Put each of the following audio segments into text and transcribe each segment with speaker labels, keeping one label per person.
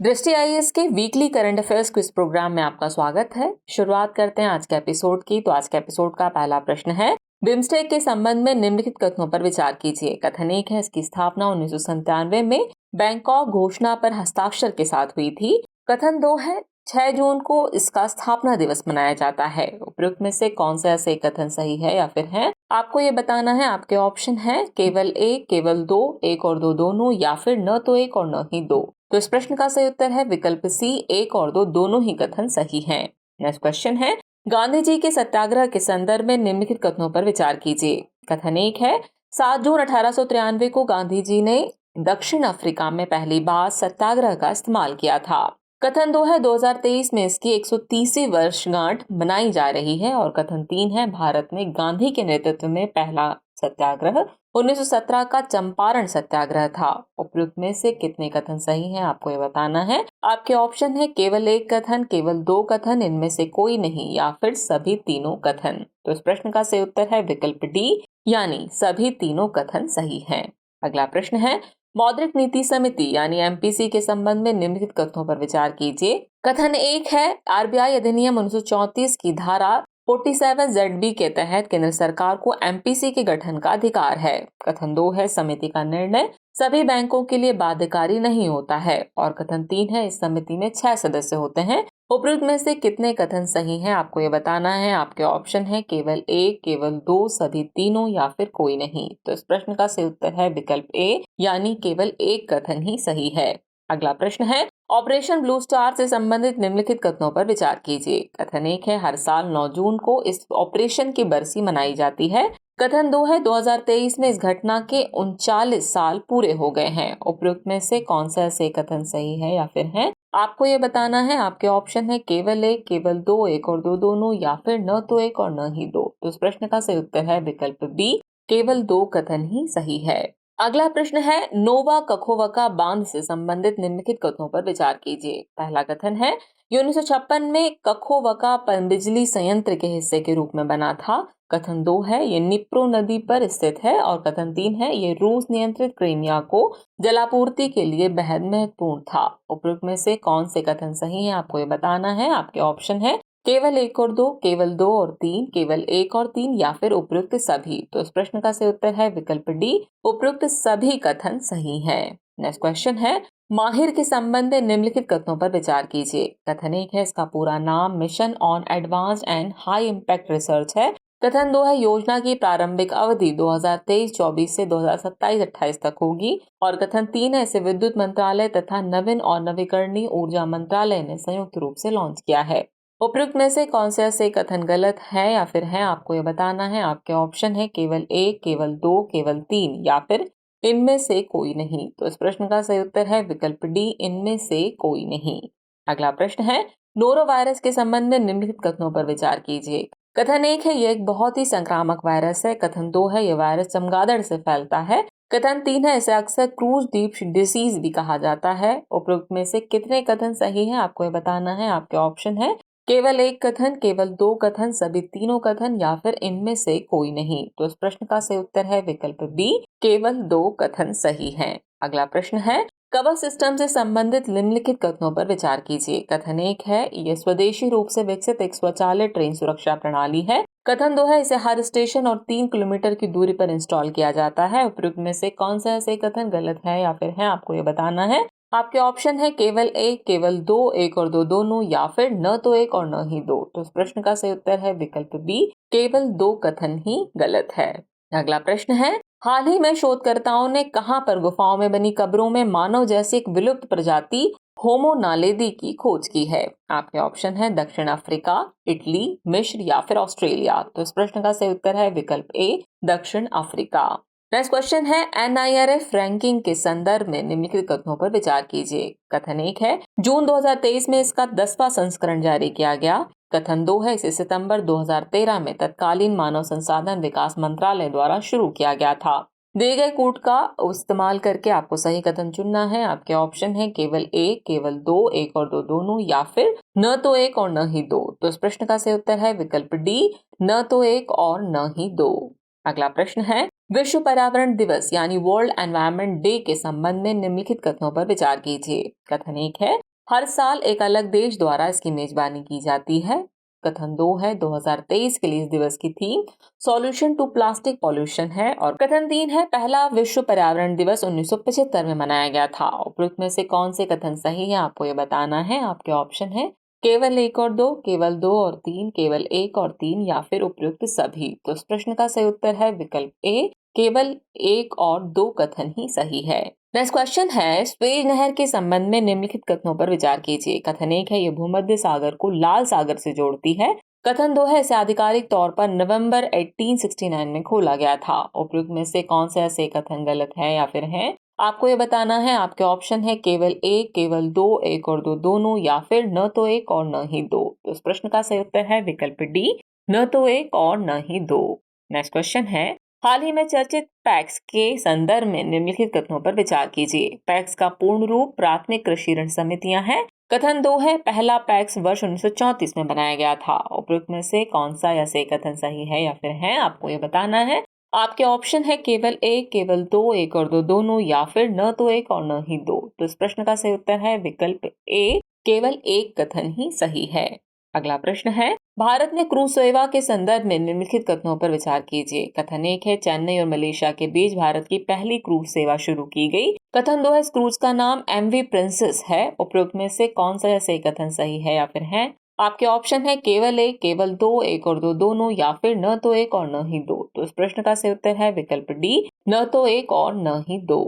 Speaker 1: दृष्टि आईएएस के weekly current affairs quiz programme में आपका स्वागत है। शुरुआत करते हैं आज के एपिसोड की। तो आज के एपिसोड का पहला प्रश्न है, बिम्स्टेक के संबंध में निम्नलिखित कथनों पर विचार कीजिए। कथन 1 है, इसकी स्थापना 1997 में बैंकॉक घोषणा पर हस्ताक्षर के साथ हुई थी। कथन 2 है, 6 जून को इसका स्थापना दिवस मनाया जाता है। उपयुक्त में से कौन सा ऐसे कथन सही है या फिर है, आपको ये बताना है। आपके ऑप्शन है केवल एक, केवल दो, एक और दो दोनों, या फिर न तो एक और न ही दो। तो इस प्रश्न का सही उत्तर है विकल्प सी, एक और दो दोनों ही कथन सही हैं। नेक्स्ट क्वेश्चन है, गांधी जी के सत्याग्रह के संदर्भ में निम्नलिखित कथनों पर विचार कीजिए। कथन 1 है, 7 जून 1893 को गांधी जी ने दक्षिण अफ्रीका में पहली बार सत्याग्रह का इस्तेमाल किया था। कथन 2 है, 2023 में इसकी 130वीं वर्षगांठ मनाई जा रही है। और कथन 3 है, भारत में गांधी के नेतृत्व में पहला सत्याग्रह 1917 का चंपारण सत्याग्रह था। उपयुक्त में से कितने कथन सही हैं, आपको ये बताना है। आपके ऑप्शन है केवल एक कथन, केवल दो कथन, इनमें से कोई नहीं, या फिर सभी तीनों कथन। तो इस प्रश्न का सही उत्तर है विकल्प डी, यानी सभी तीनों कथन सही हैं। अगला प्रश्न है, मौद्रिक नीति समिति यानी एमपीसी के संबंध में निम्नलिखित कथनों पर विचार कीजिए। कथन 1 है, आरबीआई अधिनियम 1934 की धारा 47ZB के तहत केंद्र सरकार को एमपीसी के गठन का अधिकार है। कथन 2 है, समिति का निर्णय सभी बैंकों के लिए बाध्यकारी नहीं होता है। और कथन 3 है, इस समिति में 6 सदस्य होते हैं। उपयुक्त में से कितने कथन सही हैं, आपको ये बताना है। आपके ऑप्शन है केवल एक, केवल दो, सभी तीनों, या फिर कोई नहीं। तो इस प्रश्न का सही उत्तर है विकल्प ए, यानी केवल एक कथन ही सही है। अगला प्रश्न है, ऑपरेशन ब्लू स्टार से संबंधित निम्नलिखित कथनों पर विचार कीजिए। कथन 1 है, हर साल 9 जून को इस ऑपरेशन की बरसी मनाई जाती है। कथन 2 है, 2023 में इस घटना के 39 साल पूरे हो गए हैं। उपयुक्त में से कौन सा ऐसे कथन सही है या फिर है, आपको ये बताना है। आपके ऑप्शन है केवल एक, केवल दो, एक और दो दोनों, या फिर न तो एक और न ही दो। तो इस प्रश्न का सही उत्तर है विकल्प बी, केवल दो कथन ही सही है। अगला प्रश्न है, नोवा कखोवका बांध से संबंधित निम्नलिखित कथनों पर विचार कीजिए। पहला कथन है, ये 1956 में कखोवका पनबिजली संयंत्र के हिस्से के रूप में बना था। कथन 2 है, ये निप्रो नदी पर स्थित है। और कथन 3 है, ये रूस नियंत्रित क्रीमिया को जलापूर्ति के लिए बेहद महत्वपूर्ण था। उपयुक्त में से कौन से कथन सही हैं, आपको ये बताना है। आपके ऑप्शन है केवल एक और दो, केवल दो और तीन, केवल एक और तीन, या फिर उपयुक्त सभी। तो इस प्रश्न का सही उत्तर है विकल्प डी, उपयुक्त सभी कथन सही है। नेक्स्ट क्वेश्चन है, माहिर के संबंध में निम्नलिखित कथनों पर विचार कीजिए। कथन 1 है, इसका पूरा नाम mission on advanced and high impact research है। कथन 2 है, योजना की प्रारंभिक अवधि 2023-24 से 2027-28 तक होगी। और कथन 3 है, इसे विद्युत मंत्रालय तथा नवीन और नवीकरणीय ऊर्जा मंत्रालय ने संयुक्त रूप से लॉन्च किया है। उपयुक्त में से कौन से ऐसे कथन गलत है या फिर है, आपको ये बताना है। आपके ऑप्शन है केवल एक, केवल दो, केवल तीन, या फिर इनमें से कोई नहीं। तो इस प्रश्न का सही उत्तर है विकल्प डी, इनमें से कोई नहीं। अगला प्रश्न है, नोरो वायरस के संबंध में निम्नलिखित कथनों पर विचार कीजिए। कथन 1 है, यह एक बहुत ही संक्रामक वायरस है। कथन 2 है, यह वायरस चमगादड़ से फैलता है। कथन 3 है, इसे अक्सर क्रूज डीप डिसीज भी कहा जाता है। उपयुक्त में से कितने कथन सही हैं, आपको ये बताना है। आपके ऑप्शन है केवल एक कथन, केवल दो कथन, सभी तीनों कथन, या फिर इनमें से कोई नहीं। तो इस प्रश्न का सही उत्तर है विकल्प बी, केवल दो कथन सही हैं। अगला प्रश्न है, कवच सिस्टम से संबंधित निम्नलिखित कथनों पर विचार कीजिए। कथन 1 है, यह स्वदेशी रूप से विकसित एक स्वचालित ट्रेन सुरक्षा प्रणाली है। कथन 2 है, इसे हर स्टेशन और 3 किलोमीटर की दूरी पर इंस्टॉल किया जाता है। उपयुक्त में से कौन सा ऐसे कथन गलत है या फिर है, आपको ये बताना है। आपके ऑप्शन है केवल एक, केवल दो, एक और दो दोनों, या फिर न तो एक और न ही दो। तो इस प्रश्न का सही उत्तर है विकल्प बी, केवल दो कथन ही गलत है। अगला प्रश्न है, हाल ही में शोधकर्ताओं ने कहां पर गुफाओं में बनी कब्रों में मानव जैसी एक विलुप्त प्रजाति होमो नालेदी की खोज की है। आपके ऑप्शन है दक्षिण अफ्रीका, इटली, मिस्र, या फिर ऑस्ट्रेलिया। तो इस प्रश्न का सही उत्तर है विकल्प ए, दक्षिण अफ्रीका। नेक्स्ट क्वेश्चन है, एनआईआरएफ रैंकिंग के संदर्भ में निम्नलिखित कथनों पर विचार कीजिए। कथन 1 है, जून 2023 में इसका 10वां संस्करण जारी किया गया। कथन 2 है, इसे सितंबर 2013 में तत्कालीन मानव संसाधन विकास मंत्रालय द्वारा शुरू किया गया था। दिए गए कोड का इस्तेमाल करके आपको सही कथन चुनना है। आपके ऑप्शन है केवल एक, केवल दो, एक और दो दोनों, या फिर न तो एक और न ही दो। तो इस प्रश्न का सही उत्तर है विकल्प डी, न तो एक और न ही दो। अगला प्रश्न है, विश्व पर्यावरण दिवस यानी वर्ल्ड एनवायरनमेंट डे के संबंध में निम्नलिखित कथनों पर विचार कीजिए। कथन 1 है, हर साल एक अलग देश द्वारा इसकी मेजबानी की जाती है। कथन 2 है 2023 के लिए इस दिवस की theme solution to plastic pollution है। और कथन 3 है पहला विश्व पर्यावरण दिवस 1975 में मनाया गया था। उपरोक्त में से कौन से कथन सही है आपको ये बताना है। आपके ऑप्शन है केवल 1 और 2, केवल 2 और 3, केवल 1 और 3 या फिर उपयुक्त सभी। तो इस प्रश्न का सही उत्तर है विकल्प ए, केवल 1 और 2 कथन ही सही है। नेक्स्ट क्वेश्चन है स्वेज नहर के संबंध में निम्नलिखित कथनों पर विचार कीजिए। कथन 1 है ये भूमध्य सागर को लाल सागर से जोड़ती है। कथन 2 है इसे आधिकारिक तौर पर नवंबर 1869 में खोला गया था। उपयुक्त में से कौन सा ऐसे कथन गलत है या फिर है आपको ये बताना है। आपके ऑप्शन है केवल 1, केवल 2, 1 और 2 दोनों या फिर न तो 1 और न ही 2। तो इस प्रश्न का सही उत्तर है विकल्प डी, न तो 1 और न ही 2। नेक्स्ट क्वेश्चन है हाल ही में चर्चित पैक्स के संदर्भ में निम्नलिखित कथनों पर विचार कीजिए। पैक्स का पूर्ण रूप प्राथमिक कृषि ऋण समितियां हैं। कथन 2 है पहला पैक्स वर्ष 1934 में बनाया गया था। उपयुक्त में से कौन सा या से कथन सही है या फिर है आपको ये बताना है। आपके ऑप्शन है केवल 1, केवल 2, 1 और 2 दोनों या फिर न तो 1 और न ही 2। तो इस प्रश्न का सही उत्तर है विकल्प ए, केवल 1 कथन ही सही है। अगला प्रश्न है भारत में क्रूज सेवा के संदर्भ में निम्नलिखित कथनों पर विचार कीजिए। कथन 1 है चेन्नई और मलेशिया के बीच भारत की पहली क्रूज सेवा शुरू की गई। कथन 2 है इस क्रूज का नाम एमवी प्रिंसेस है। उपयुक्त में से कौन सा ऐसे कथन सही है या फिर है आपके ऑप्शन है केवल 1, केवल 2, 1 और 2 दोनों या फिर न तो 1 और न ही 2। तो इस प्रश्न का सही उत्तर है विकल्प डी, न तो 1 और न ही 2।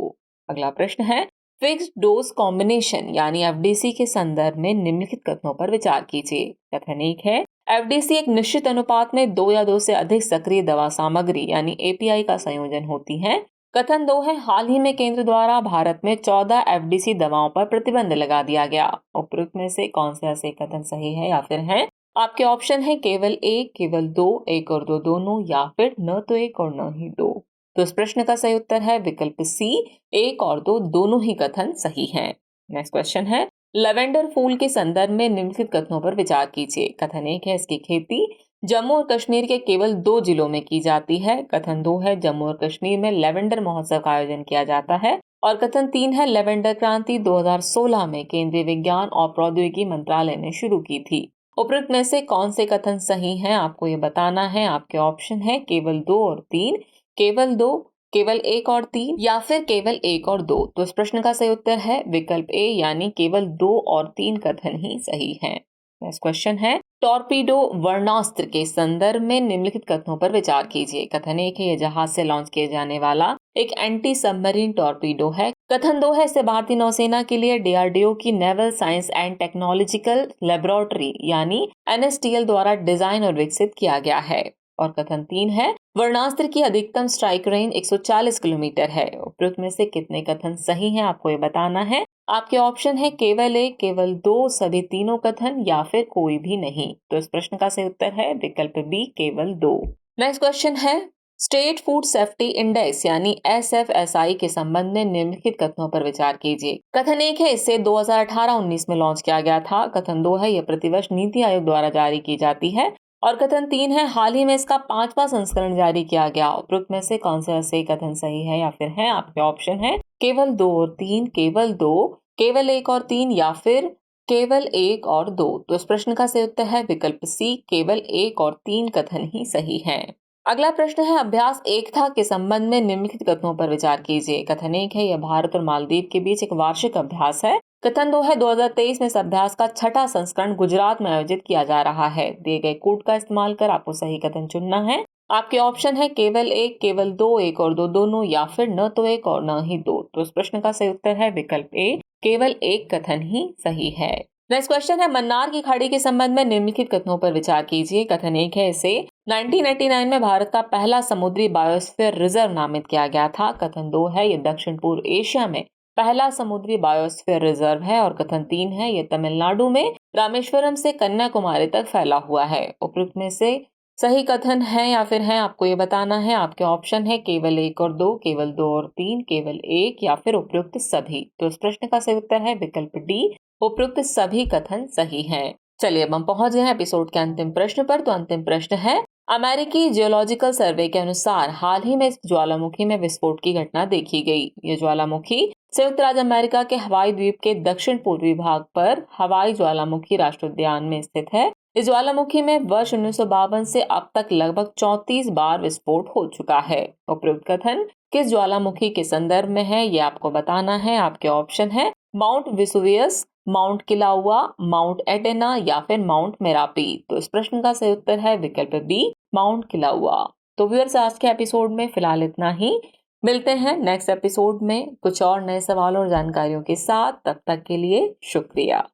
Speaker 1: अगला प्रश्न है फिक्स्ड डोज कॉम्बिनेशन यानी एफडीसी के संदर्भ में निम्नलिखित कथनों पर विचार कीजिए। कथन 1 है एफडीसी एक निश्चित अनुपात में 2 या 2 से अधिक सक्रिय दवा सामग्री यानी एपीआई का संयोजन होती है। कथन 2 है हाल ही में केंद्र द्वारा भारत में 14 एफडीसी दवाओं पर प्रतिबंध लगा दिया गया। उपयुक्त में से कौन सा ऐसे कथन सही है या फिर है आपके ऑप्शन है केवल 1, केवल 2, 1 और 2 दोनों या फिर न तो 1 और न ही 2। तो इस प्रश्न का सही उत्तर है विकल्प सी, 1 और 2 दोनों ही कथन सही हैं। नेक्स्ट क्वेश्चन है लेवेंडर फूल के संदर्भ में निम्नलिखित कथनों पर विचार कीजिए। कथन 1 है इसकी खेती जम्मू और कश्मीर के केवल 2 जिलों में की जाती है। कथन 2 है जम्मू और कश्मीर में लेवेंडर महोत्सव का आयोजन किया जाता है। और कथन 3 है लेवेंडर क्रांति 2016 में केंद्रीय विज्ञान और प्रौद्योगिकी मंत्रालय ने शुरू की थी। उपयुक्त में से कौन से कथन सही हैं आपको ये बताना है। आपके ऑप्शन है केवल 2 और 3, केवल 2, केवल 1 और 3 या फिर केवल 1 और 2। तो इस प्रश्न का सही उत्तर है विकल्प ए यानी केवल 2 और 3 कथन ही सही हैं। नेक्स्ट क्वेश्चन है टॉर्पीडो वर्णास्त्र के संदर्भ में निम्नलिखित कथनों पर विचार कीजिए। कथन 1 है यह जहाज से लॉन्च किए जाने वाला एक एंटी सबमरीन टॉर्पीडो है। कथन 2 है इसे भारतीय नौसेना के लिए डीआरडीओ की naval science and technological laboratory यानी एनएसटीएल द्वारा डिजाइन और विकसित किया गया है। और कथन 3 है वर्णास्त्र की अधिकतम स्ट्राइक रेंज 140 किलोमीटर है। उपयुक्त में से कितने कथन सही हैं आपको ये बताना है। आपके ऑप्शन है केवल 1, केवल 2, सभी तीनों कथन या फिर कोई भी नहीं। तो इस प्रश्न का सही उत्तर है विकल्प बी, केवल 2। नेक्स्ट क्वेश्चन है स्टेट फूड सेफ्टी इंडेक्स यानी एसएफएसआई के संबंध में निम्नलिखित कथनों पर विचार कीजिए। कथन 1 है इसे 2018-19 में लॉन्च किया गया था। कथन 2 है यह प्रतिवर्ष नीति आयोग द्वारा जारी की जाती है। और कथन 3 है हाल ही में इसका 5वां संस्करण जारी किया गया। उपयुक्त में से कौन सा ऐसे कथन सही है या फिर है आपके ऑप्शन है केवल 2 और 3, केवल 2, केवल 1 और 3 या फिर केवल 1 और 2। तो इस प्रश्न का सही उत्तर है विकल्प सी, केवल 1 और 3 कथन ही सही है। अगला प्रश्न है अभ्यास एकता के संबंध में निम्नलिखित कथनों पर विचार कीजिए। कथन 1 है यह भारत और मालदीव के बीच एक वार्षिक अभ्यास है। कथन 2 है 2023 में इस अभ्यास का 6वां संस्करण गुजरात में आयोजित किया जा रहा है। दिए गए कोड का इस्तेमाल कर आपको सही कथन चुनना है। आपके ऑप्शन है केवल 1, केवल 2, 1 और 2 दोनों या फिर न तो 1 और न ही 2। तो इस प्रश्न का सही उत्तर है विकल्प ए, केवल 1 कथन ही सही है। नेक्स्ट क्वेश्चन है मन्नार की खाड़ी के संबंध में निम्नलिखित कथनों पर विचार कीजिए। कथन 1 है इसे 1999 में भारत का पहला समुद्री बायोस्फीयर रिजर्व नामित किया गया था। कथन 2 है यह दक्षिण पूर्व एशिया में पहला समुद्री बायोस्फीयर रिजर्व है। और कथन 3 है यह तमिलनाडु में रामेश्वरम से कन्याकुमारी तक फैला हुआ है। उपयुक्त में से सही कथन है या फिर है आपको ये बताना है। आपके ऑप्शन है केवल 1 और 2, केवल 2 और 3, केवल 1 या फिर उपयुक्त सभी। तो इस प्रश्न का सही उत्तर है विकल्प डी, उपयुक्त सभी कथन सही हैं। चलिए अब हम पहुंच गए हैं एपिसोड के अंतिम प्रश्न पर। तो अंतिम प्रश्न है अमेरिकी जियोलॉजिकल सर्वे के अनुसार हाल ही में इस ज्वालामुखी में विस्फोट की घटना देखी गई। ये ज्वालामुखी संयुक्त राज्य अमेरिका के हवाई द्वीप के दक्षिण पूर्वी भाग पर हवाई ज्वालामुखी राष्ट्रीय उद्यान में स्थित है। इस ज्वालामुखी में वर्ष 1952 से अब तक लगभग 34 बार विस्फोट हो चुका है। उपयुक्त कथन किस ज्वालामुखी के संदर्भ में है, ये आपको बताना है। आपके ऑप्शन है Mount Vesuvius, Mount Kilauea, Mount Etna या फिर माउंट मेरापी। तो इस प्रश्न का सही उत्तर है विकल्प बी, माउंट किलाउआ। तो व्यूअर्स, आज के एपिसोड में फिलहाल इतना ही। मिलते हैं नेक्स्ट एपिसोड में कुछ और नए सवालों और जानकारियों के साथ। तब तक के लिए शुक्रिया।